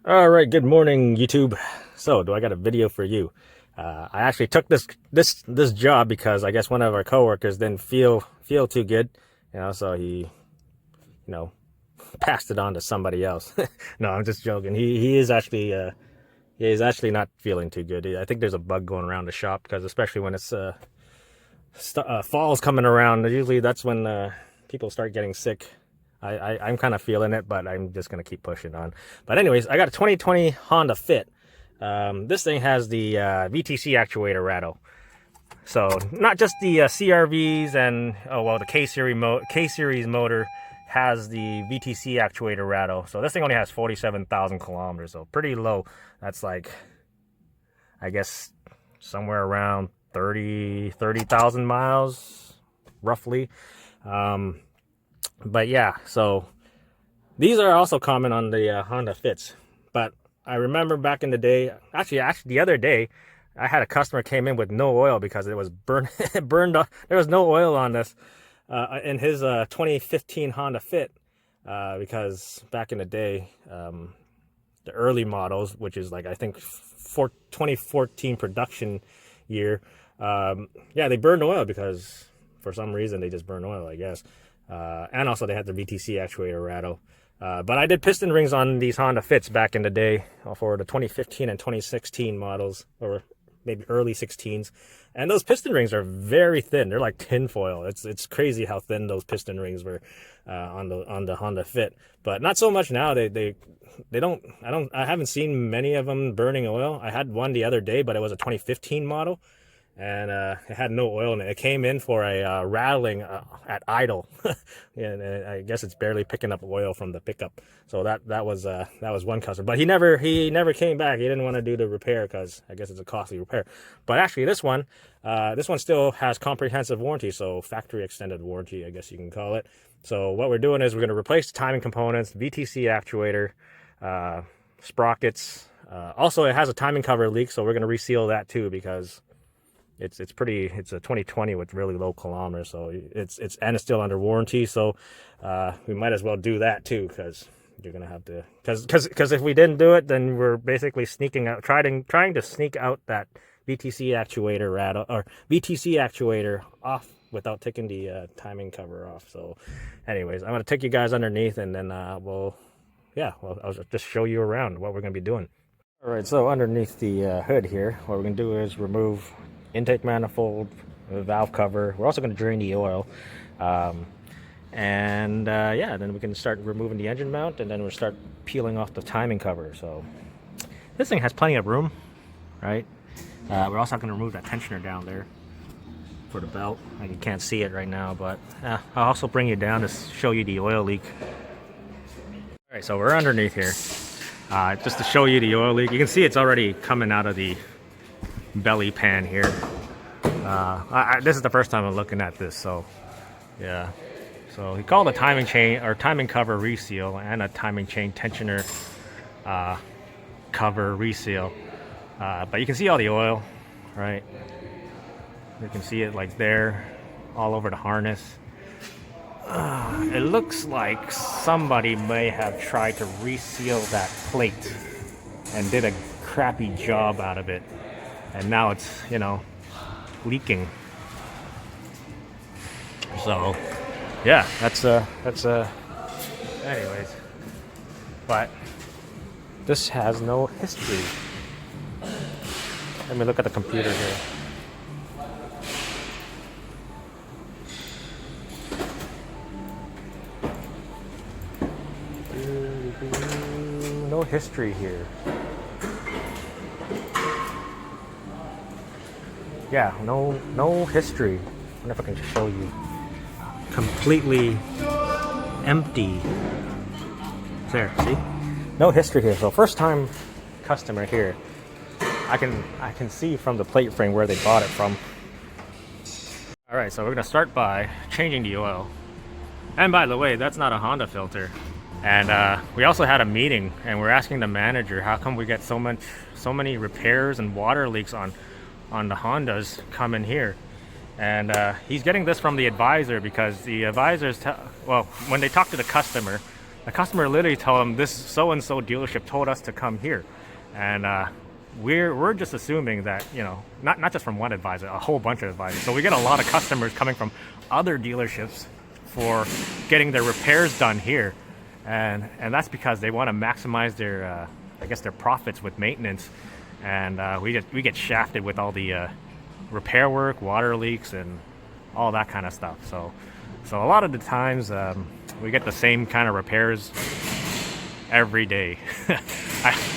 All right, good morning, YouTube. So, do I got a video for you? I actually took this job because I guess one of our coworkers didn't feel too good, so he, passed it on to somebody else. No, I'm just joking. He is actually not feeling too good. I think there's a bug going around the shop because especially when it's fall's coming around, usually that's when people start getting sick. I'm kind of feeling it, but I'm just going to keep pushing on. But anyways, I got a 2020 Honda Fit. This thing has the VTC actuator rattle. So not just the CRVs and, the K-Series motor has the VTC actuator rattle. So this thing only has 47,000 kilometers, so pretty low. That's like, I guess, somewhere around 30,000 miles, roughly. But yeah, so these are also common on the Honda Fits. But I remember back in the day, actually the other day, I had a customer came in with no oil because it was burned off. There was no oil on this in his 2015 Honda Fit because back in the day, the early models, which is like I think 2014 production year, they burned oil because for some reason they just burned oil, I guess. And also they had the VTC actuator rattle. But I did piston rings on these Honda Fits back in the day for the 2015 and 2016 models, or maybe early 16s. And those piston rings are very thin. They're like tinfoil. It's crazy how thin those piston rings were on the Honda Fit. But not so much now. I haven't seen many of them burning oil. I had one the other day, but it was a 2015 model. And it had no oil in it. It came in for a rattling at idle, and I guess it's barely picking up oil from the pickup. So that was one customer, but he never came back. He didn't want to do the repair because I guess it's a costly repair. But actually, this one still has comprehensive warranty, so factory extended warranty, I guess you can call it. So what we're doing is we're going to replace the timing components, VTC actuator, sprockets. Also, it has a timing cover leak, so we're going to reseal that too because it's a 2020 with really low kilometers, so it's still under warranty, so we might as well do that too because you're gonna have to, because if we didn't do it, then we're basically trying to sneak out that VTC actuator rattle or VTC actuator off without taking the timing cover off. So anyways, I'm gonna take you guys underneath and then I'll just show you around what we're gonna be doing. All right, so underneath the hood here, what we're gonna do is remove intake manifold, valve cover. We're also going to drain the oil, then we can start removing the engine mount, and then we'll start peeling off the timing cover. So this thing has plenty of room, right? We're also going to remove that tensioner down there for the belt. Like you can't see it right now, but I'll also bring you down to show you the oil leak. All right, so we're underneath here, just to show you the oil leak. You can see it's already coming out of the belly pan here. This is the first time I'm looking at this, so yeah. So he called a timing chain or timing cover reseal and a timing chain tensioner cover reseal. But you can see all the oil, right? You can see it like there, all over the harness. It looks like somebody may have tried to reseal that plate and did a crappy job out of it. And now it's, leaking. So, yeah, that's anyways. But this has no history. Let me look at the computer here. No history here. Yeah, no history. I wonder if I can show you. Completely empty. There, see? No history here. So first time customer here. I can see from the plate frame where they bought it from. All right, so we're gonna start by changing the oil. And by the way, that's not a Honda filter. And we also had a meeting, and we're asking the manager how come we get so many repairs and water leaks on the Hondas come in here. And he's getting this from the advisor because the advisors when they talk to the customer, the customer literally told them this so-and-so dealership told us to come here. And we're just assuming that, you know, not just from one advisor, a whole bunch of advisors. So we get a lot of customers coming from other dealerships for getting their repairs done here. And that's because they want to maximize their, I guess, their profits with maintenance. And we get shafted with all the repair work, water leaks, and all that kind of stuff. So a lot of the times we get the same kind of repairs every day.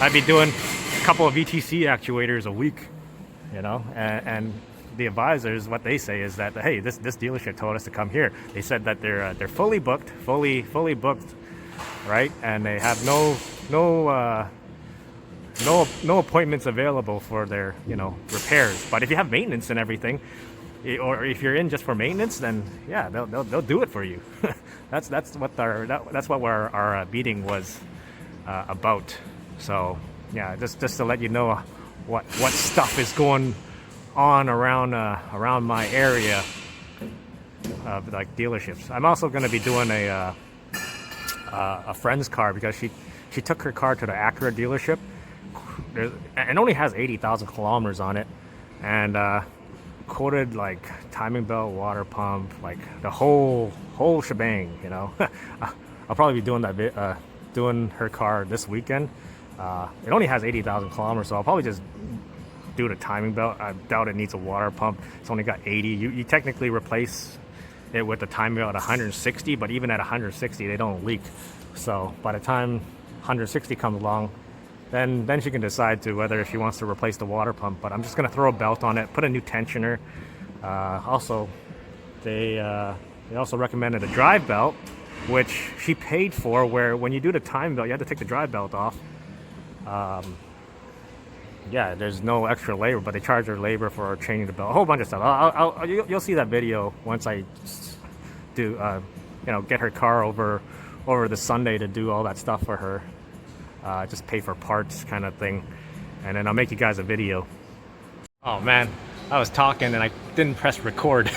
I'd be doing a couple of VTC actuators a week, you know, and the advisors, what they say is that, hey, this dealership told us to come here. They said that they're fully booked, fully booked, right? And they have no appointments available for their, you know, repairs. But if you have maintenance and everything, or if you're in just for maintenance, then yeah, they'll do it for you. that's what our meeting was about. So yeah, just to let you know what stuff is going on around my area of like dealerships. I'm also going to be doing a friend's car, because she took her car to the Acura dealership. It only has 80,000 kilometers on it, and quoted like timing belt, water pump, like the whole shebang, you know. I'll probably be doing that doing her car this weekend. It only has 80,000 kilometers, so I'll probably just do the timing belt. I doubt it needs a water pump. It's only got 80. You technically replace it with the timing belt at 160, but even at 160 they don't leak. So by the time 160 comes along, then she can decide to whether she wants to replace the water pump. But I'm just going to throw a belt on it, put a new tensioner. Also, they also recommended a drive belt, which she paid for, where when you do the time belt, you have to take the drive belt off. Yeah, there's no extra labor, but they charge her labor for changing the belt, a whole bunch of stuff. You'll see that video once I do, you know, get her car over the Sunday to do all that stuff for her. Just pay for parts kind of thing, and then I'll make you guys a video. Oh man, I was talking and I didn't press record.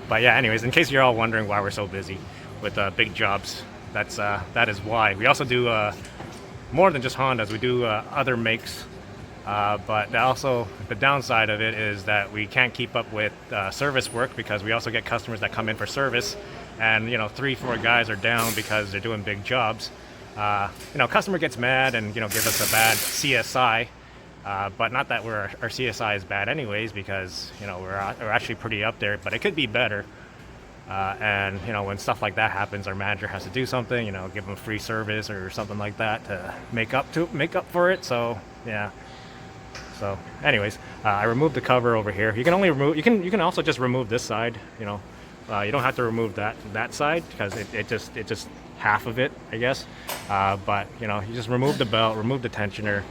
But yeah, anyways, in case you're all wondering why we're so busy with big jobs, that is why. We also do more than just Hondas. We do other makes, but also the downside of it is that we can't keep up with service work, because we also get customers that come in for service, and you know, 3-4 guys are down because they're doing big jobs. You know, customer gets mad and, you know, give us a bad CSI, but not that our CSI is bad anyways, because, you know, we're actually pretty up there, but it could be better. And you know, when stuff like that happens, our manager has to do something, you know, give them free service or something like that to make up for it. So yeah. So anyways, I removed the cover over here. You can only remove, you can also just remove this side, you know. You don't have to remove that side, because it just half of it, I guess. But you know, you just remove the belt, remove the tensioner,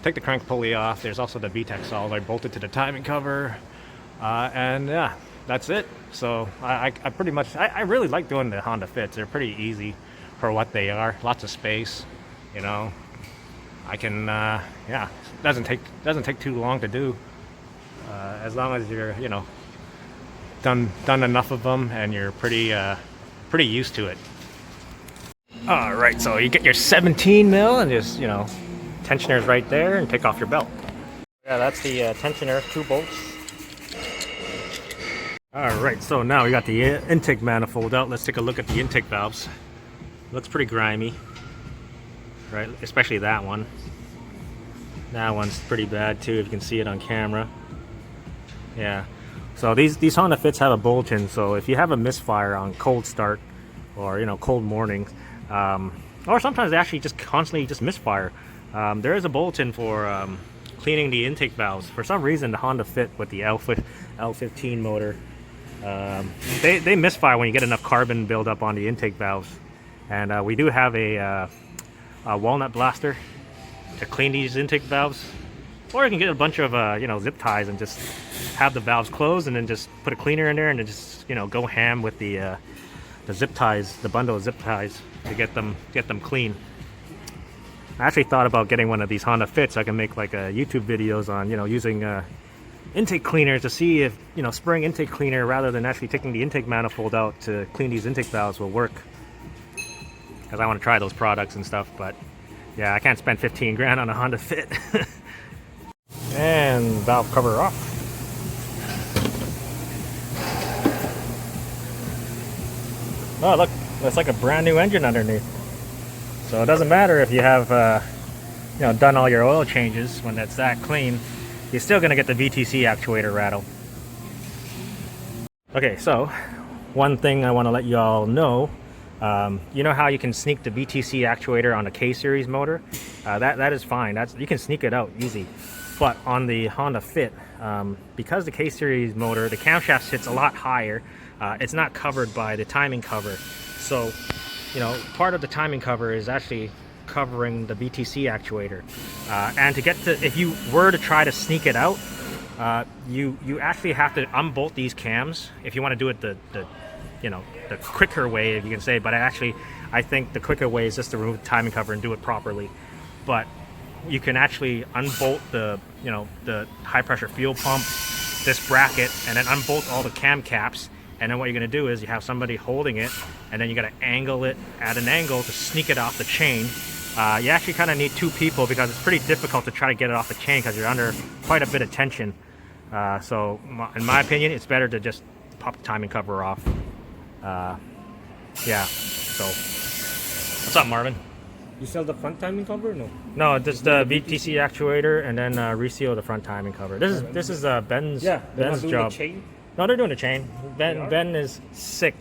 take the crank pulley off. There's also the VTC solder bolted to the timing cover, and yeah, that's it. So I pretty much, I really like doing the Honda Fits. They're pretty easy for what they are. Lots of space, you know. I can yeah, doesn't take too long to do, as long as you're, you know, done enough of them and you're pretty used to it. All right, so you get your 17 mil and just, you know, tensioner's right there, and take off your belt. Yeah, that's the tensioner, 2 bolts. All right, so now we got the intake manifold out. Let's take a look at the intake valves. Looks pretty grimy, right? Especially that one. That one's pretty bad too, if you can see it on camera. Yeah. So these Honda Fits have a bulletin, so if you have a misfire on cold start, or you know, cold mornings, or sometimes they actually just constantly just misfire, there is a bulletin for cleaning the intake valves. For some reason, the Honda Fit with the L15 motor, they misfire when you get enough carbon buildup on the intake valves. And we do have a walnut blaster to clean these intake valves. Or you can get a bunch of you know, zip ties and just have the valves closed, and then just put a cleaner in there, and then just, you know, go ham with the zip ties, the bundle of zip ties, to get them clean. I actually thought about getting one of these Honda Fits. I can make like YouTube videos on, you know, using intake cleaners to see if, you know, spraying intake cleaner rather than actually taking the intake manifold out to clean these intake valves will work. because I want to try those products and stuff. But yeah, I can't spend 15 grand on a Honda Fit. And valve cover off. Oh look, it's like a brand new engine underneath. So it doesn't matter if you have you know, done all your oil changes. When it's that clean, you're still gonna get the VTC actuator rattle. Okay, so one thing I want to let you all know, you know how you can sneak the VTC actuator on a K-series motor? That is fine. You can sneak it out easy. But on the Honda Fit, because the K-series motor, the camshaft sits a lot higher, it's not covered by the timing cover. So, you know, part of the timing cover is actually covering the VTC actuator. And to get to, if you were to try to sneak it out, you actually have to unbolt these cams if you want to do it the you know, the quicker way, if you can say. But I think the quicker way is just to remove the timing cover and do it properly. But you can actually unbolt the, you know, the high pressure fuel pump, this bracket, and then unbolt all the cam caps. And then what you're going to do is you have somebody holding it, and then you got to angle it at an angle to sneak it off the chain. You actually kind of need two people because it's pretty difficult to try to get it off the chain because you're under quite a bit of tension. So in my opinion, it's better to just pop the timing cover off. Yeah, so what's up, Marvin? You sell the front timing cover or no? No, just the VTC actuator, and then reseal the front timing cover. This is Ben's Ben's job. The chain? No, they're doing the chain. Ben is sick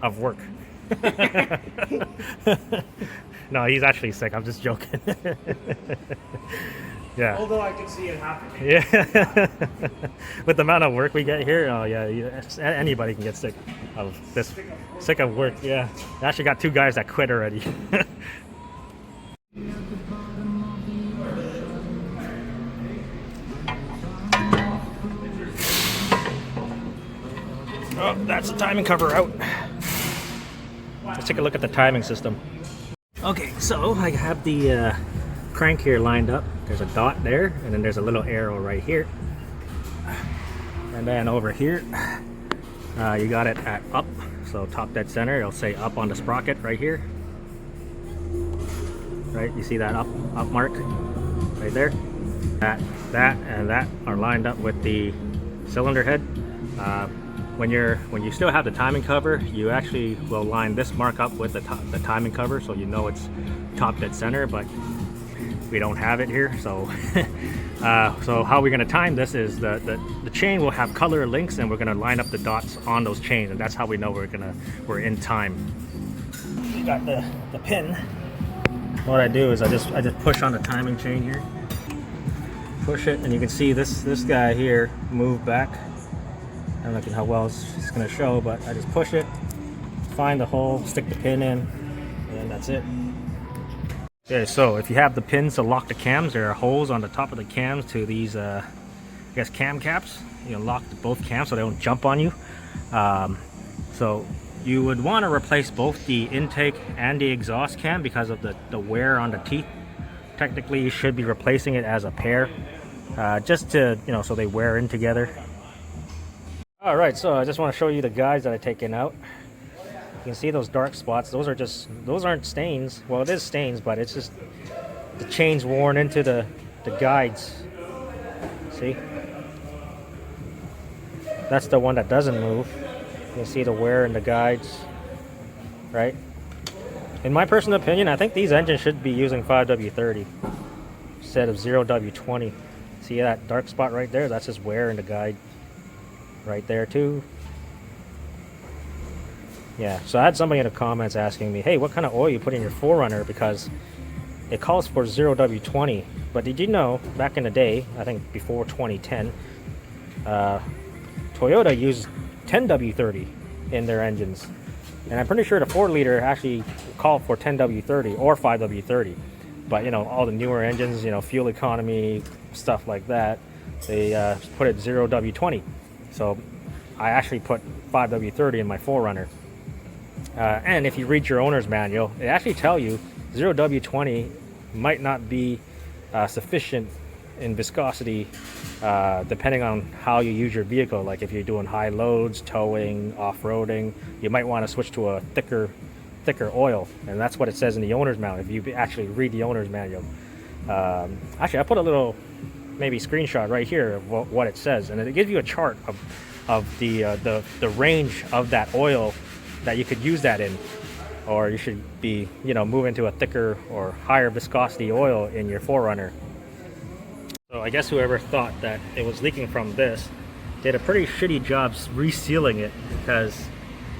of work. No, he's actually sick. I'm just joking. Yeah. Although I can see it happening. Yeah. With the amount of work we get here, oh yeah, anybody can get sick of this. Sick of work. Yeah. I actually got 2 guys that quit already. Oh, that's the timing cover out. Let's take a look at the timing system. Okay, so I have the crank here lined up. There's a dot there, and then there's a little arrow right here. And then over here, you got it at up. So top dead center, it'll say up on the sprocket right here. Right, you see that up mark right there? That and that are lined up with the cylinder head. When you still have the timing cover, you actually will line this mark up with the timing cover, so you know it's top dead center. But we don't have it here, so so how we're going to time this is the chain will have color links, and we're going to line up the dots on those chains, and that's how we know we're in time. You got the pin. What I do is I just push on the timing chain here, push it, and you can see this guy here move back. I don't know how well it's going to show, but I just push it, find the hole, stick the pin in, and that's it. Okay, so if you have the pins to lock the cams, there are holes on the top of the cams to these, I guess, cam caps. You can lock both cams so they don't jump on you. So you would want to replace both the intake and the exhaust cam because of the wear on the teeth. Technically, you should be replacing it as a pair, just to, you know, so they wear in together. All right, so I just want to show you the guides that I've taken out. You can see those dark spots. Those aren't stains. Well, it is stains, but it's just the chain's worn into the guides. See? That's the one that doesn't move. You can see the wear in the guides, right? In my personal opinion, I think these engines should be using 5W30 instead of 0W20. See that dark spot right there? That's just wear in the guide. Right there too. Yeah, so I had somebody in the comments asking me, hey, what kind of oil you put in your 4Runner, because it calls for 0W20. But did you know, back in the day, I think before 2010, Toyota used 10W30 in their engines. And I'm pretty sure the 4-liter actually called for 10W30 or 5W30. But, you know, all the newer engines, you know, fuel economy, stuff like that, they put it 0W20. So I actually put 5W30 in my 4Runner. And if you read your owner's manual, it actually tell you 0W20 might not be sufficient in viscosity depending on how you use your vehicle. Like if you're doing high loads, towing, off-roading, you might want to switch to a thicker thicker oil, and that's what it says in the owner's manual. If you actually read the owner's manual, actually, I put a little maybe screenshot right here of what it says, and it gives you a chart of the range of that oil that you could use that in, or you should be, you know, moving to a thicker or higher viscosity oil in your 4Runner. So I guess whoever thought that it was leaking from this did a pretty shitty job resealing it, because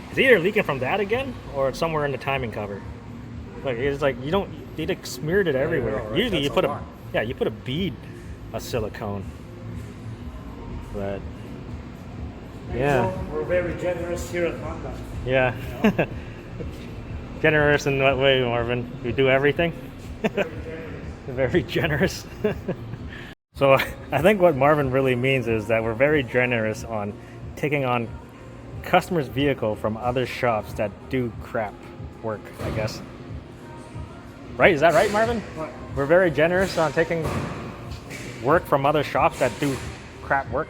it's either leaking from that again or it's somewhere in the timing cover. Like, it's like you don't, they like smeared it everywhere. know, right? Usually That's you put a lot. you put a bead of silicone. But yeah, So we're very generous here at Honda. yeah. Generous in what way, Marvin? We do everything. Very generous. So I think what Marvin really means is that we're very generous on taking on customers' vehicle from other shops that do crap work, I guess. Right? Is that right, Marvin? What? We're very generous on taking work from other shops that do crap work.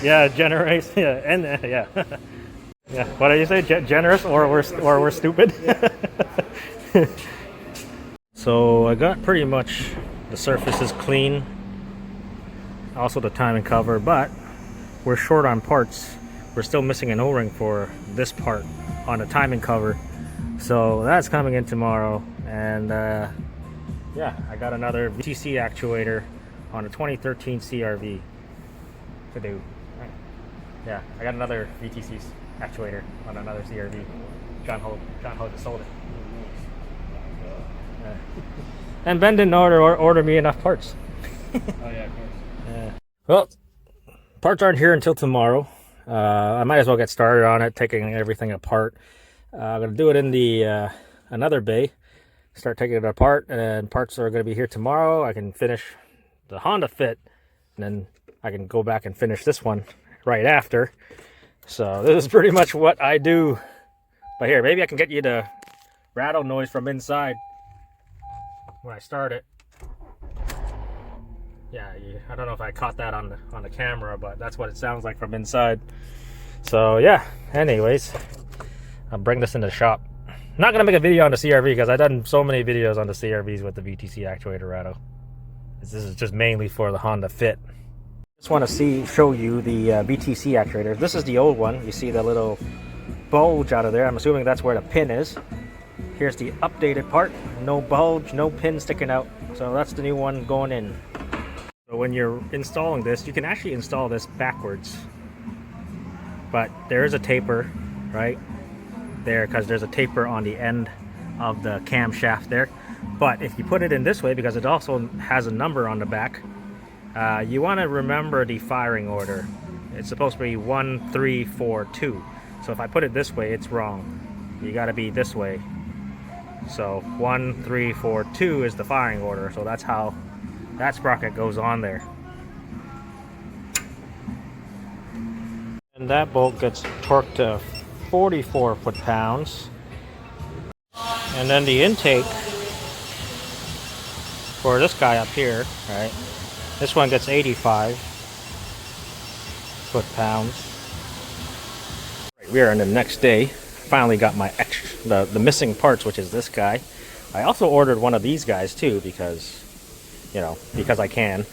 Yeah, generous. Yeah, and yeah. Yeah. What do you say? Generous, or we're stupid. So I got pretty much the surfaces clean, also the timing cover, but we're short on parts. We're still missing an O-ring for this part on the timing cover, so that's coming in tomorrow. And yeah, I got another VTC actuator on a 2013 CRV to do. Yeah, I got another VTC actuator on another CRV. John Ho just sold it. And Ben didn't order me enough parts. Oh yeah, of course. Yeah. Well, parts aren't here until tomorrow. I might as well get started on it, taking everything apart. I'm gonna do it in the another bay. Start taking it apart, and parts are gonna be here tomorrow. I can finish the Honda Fit, and then I can go back and finish this one right after. So this is pretty much what I do. But here, maybe I can get you the rattle noise from inside when I start it. Yeah, I don't know if I caught that on the camera, but that's what it sounds like from inside. So yeah, anyways, I'll bring this in the shop. I'm not gonna make a video on the CRV because I've done so many videos on the CRVs with the VTC actuator rattle. This is just mainly for the Honda Fit. Just want to show you the VTC actuator. This is the old one. You see the little bulge out of there. I'm assuming that's where the pin is. Here's the updated part. No bulge, no pin sticking out. So that's the new one going in. So when you're installing this, you can actually install this backwards. But there is a taper right there, because there's a taper on the end of the camshaft there. But if you put it in this way, because it also has a number on the back, you want to remember the firing order. It's supposed to be 1, 3, 4, 2. So if I put it this way, it's wrong. You got to be this way. So 1, 3, 4, 2 is the firing order. So that's how that sprocket goes on there. And that bolt gets torqued to 44 foot-pounds. And then the intake for this guy up here, right? This one gets 85 foot-pounds. We are on the next day. Finally got my the missing parts, which is this guy. I also ordered one of these guys too, because, you know, because I can.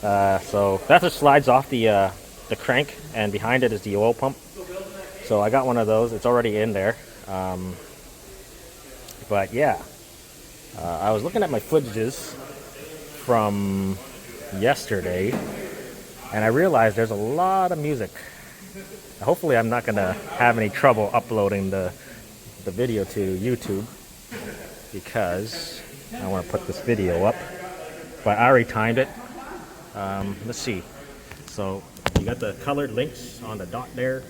So that just slides off the crank, and behind it is the oil pump. So I got one of those. It's already in there. But yeah, I was looking at my footages from yesterday, and I realized there's a lot of music. Hopefully I'm not gonna have any trouble uploading the video to YouTube, because I want to put this video up, but I already timed it. Let's see. So you got the colored links on the dot there,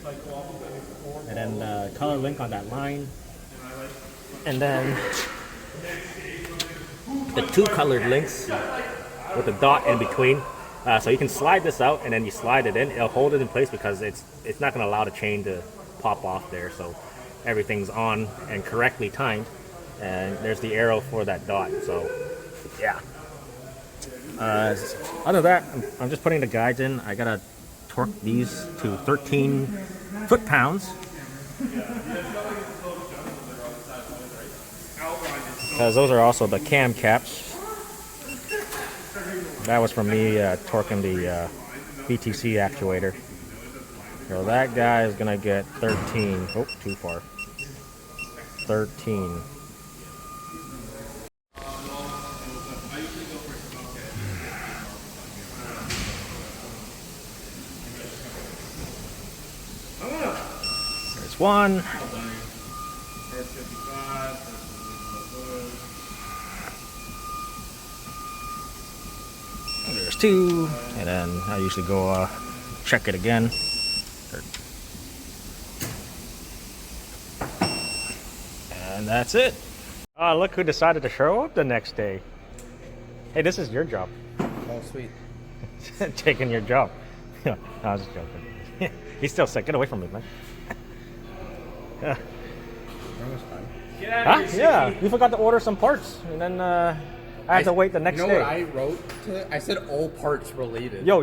and then the color link on that line, and then the two colored links with the dot in between. So you can slide this out, and then you slide it in. It'll hold it in place, because it's not going to allow the chain to pop off there. So everything's on and correctly timed. And there's the arrow for that dot. So yeah. Other than that, I'm just putting the guides in. I gotta torque these to 13 foot-pounds. Because those are also the cam caps. That was from me torquing the VTC actuator. So that guy is gonna get 13. Oh, too far. 13. There's one. There's two. And then I usually go check it again. And that's it. Oh, look who decided to show up the next day. Hey, this is your job. Oh, sweet. Taking your job. No, I was just joking. He's still sick. Get away from me, man. That was fun. Huh? Yeah, you forgot to order some parts, and then I had to wait the next You know day. what I wrote to it? I said all parts related. Yo,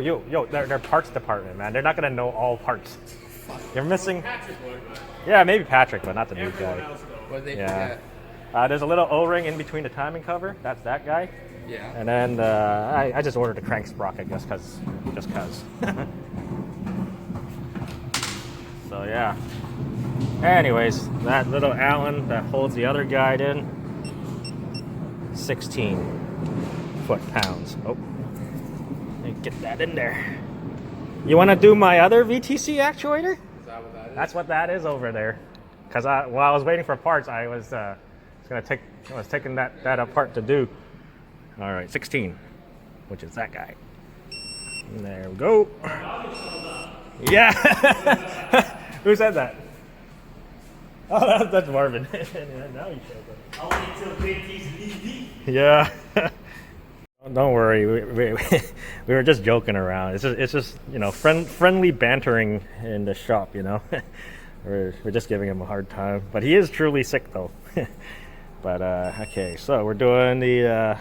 they're parts department, man. They're not gonna know all parts. You're missing. Yeah, maybe Patrick, but not the new guy. What they Yeah. forget? There's a little O-ring in between the timing cover. That's that guy. Yeah. And then I just ordered a crank sprocket just cause. So yeah. Anyways, that little Allen that holds the other guide in, 16 foot-pounds. Oh, get that in there. You want to do my other VTC actuator? Is that what that is? That's what that is over there. Cause while I was waiting for parts, I was taking that apart to do. All right, 16, which is that guy. And there we go. Yeah. Who said that? Oh, that's Marvin. Now he shows up. I'll wait till Greenpeace leave. Yeah. Don't worry, we were just joking around. It's just friendly bantering in the shop. We're just giving him a hard time, but he is truly sick though. But okay, so we're doing the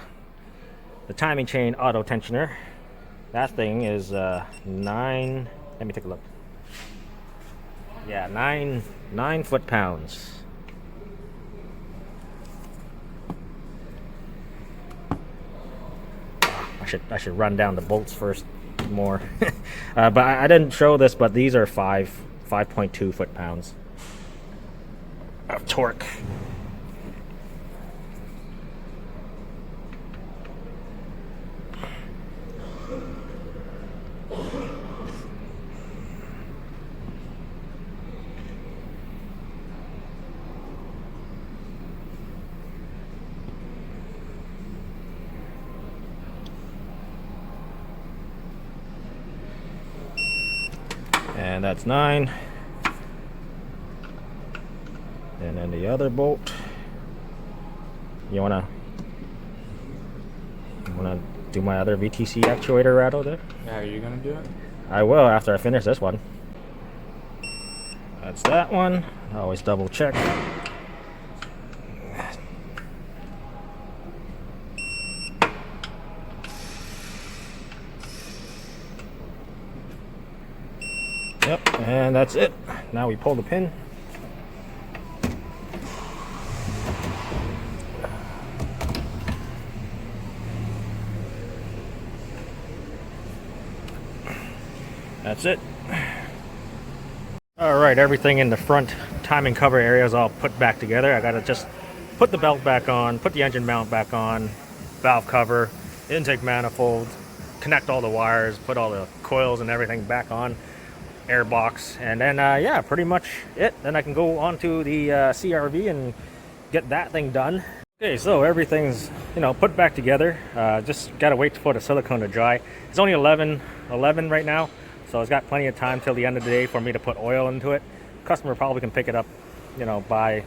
timing chain auto tensioner. That thing is 9. Let me take a look. Yeah, 9 foot-pounds. I should run down the bolts first more. But I didn't show this, but these are 5.2 foot-pounds of torque. And that's 9. And then the other bolt. You wanna do my other VTC actuator rattle there? Yeah, are you gonna do it? I will after I finish this one. That's that one. I always double check. Yep, and that's it. Now we pull the pin. That's it. All right, everything in the front timing cover area is all put back together. I gotta just put the belt back on, put the engine mount back on, valve cover, intake manifold, connect all the wires, put all the coils and everything back on, air box, and then yeah, pretty much it. Then I can go on to the CRV and get that thing done. Okay, so everything's put back together. Just gotta wait for the silicone to dry. It's only 11 right now, so it's got plenty of time till the end of the day for me to put oil into it. Customer probably can pick it up, by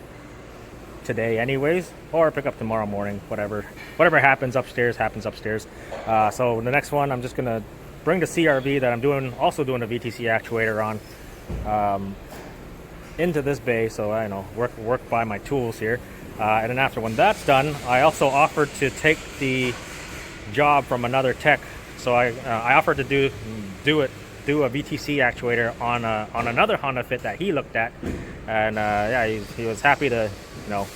today anyways, or pick up tomorrow morning. Whatever happens upstairs happens upstairs. So the next one, I'm just gonna bring the CRV that I'm also doing a VTC actuator on into this bay, so I work by my tools here. And then after when that's done, I also offered to take the job from another tech. So I offered to do a VTC actuator on another Honda Fit that he looked at, and yeah, he was happy to, you know,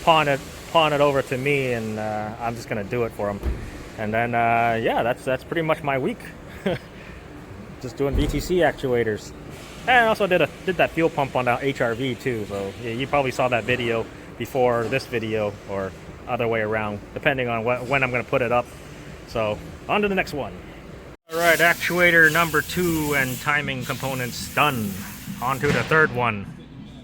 pawn it over to me, and I'm just gonna do it for him. And then yeah, that's pretty much my week. Just doing VTC actuators, and also did that fuel pump on the HRV too. So yeah, you probably saw that video before this video, or other way around, depending on when I'm gonna put it up. So on to the next one. All right, actuator number 2 and timing components done. On to the third one.